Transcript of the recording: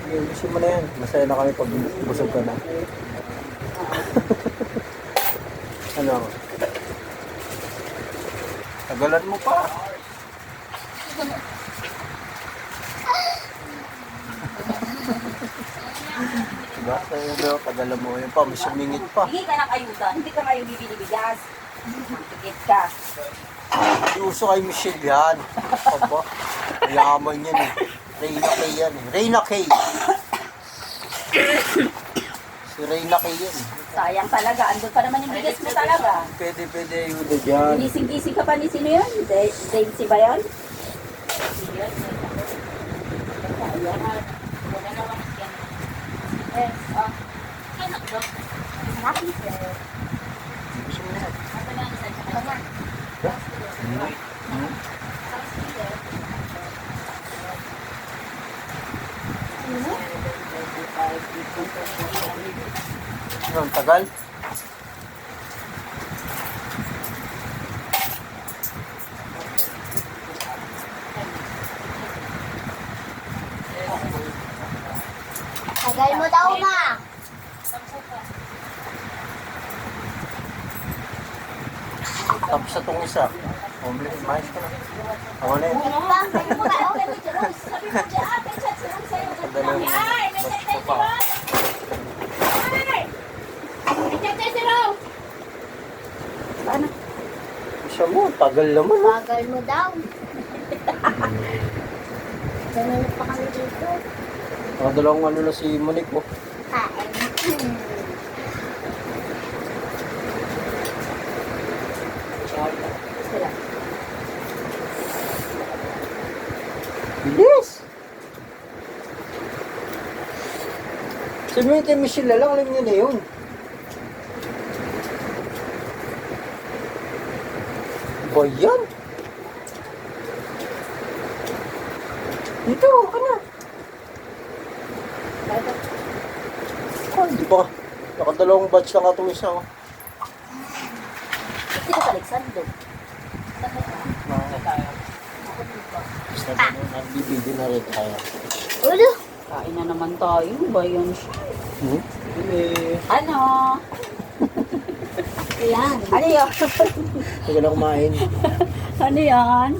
Ayusin mo na yan. Masaya na kami pag busog ka na. Ano? Tagalan mo pa. Diba? Sa'yo daw, tagalan mo yun pa. May sumingit pa. Hindi ka ng ayuda. Hindi ka ngayon bibili-bigas. Tikit ka. Iuso kay Michelle yan. Aba, mayaman yan eh. Reyna Kay yan eh. Reyna Kay. Si Reyna Kay yan eh. Sayang talaga. Andun pa naman yung bigas mo talaga. Pwede ayuda dyan. Ginising-gising ka pa ni sino yan? Daisy ba yan? Yes. Anak ko. Happy sir. Gusto mo na. Ako na ang isa sa kanya. Ano, ang tagal? Tagal mo daw, ma. Tapos sa itong isa. Mais ka na. Ako na yun. Tagal mo daw. Sabi mo dyan, may chat silang sa'yo. Tagal na yun. Ba't ko pa? May chat sa'yo si Rose. Paano? Siya mo, tagal naman. ah. Tagal mo daw. Ganun pa kami dito. Nakadalawang ano na si Monique oh. Kain. Sila. Bilis! Sabi mo kay Michelle na lang, alam niyo na yun. Ba yan? Dito, ka na. Ah, di ba? Nakadalawang batch lang ito isa oh. Hindi ko Alexander. Basta na nagbibigyo na rin tayo. Ulo. Kain na naman tayo. Ba yan siya? Hmm? Ano? Yan. Ano yan? Hindi ka na kumain. Ano yan?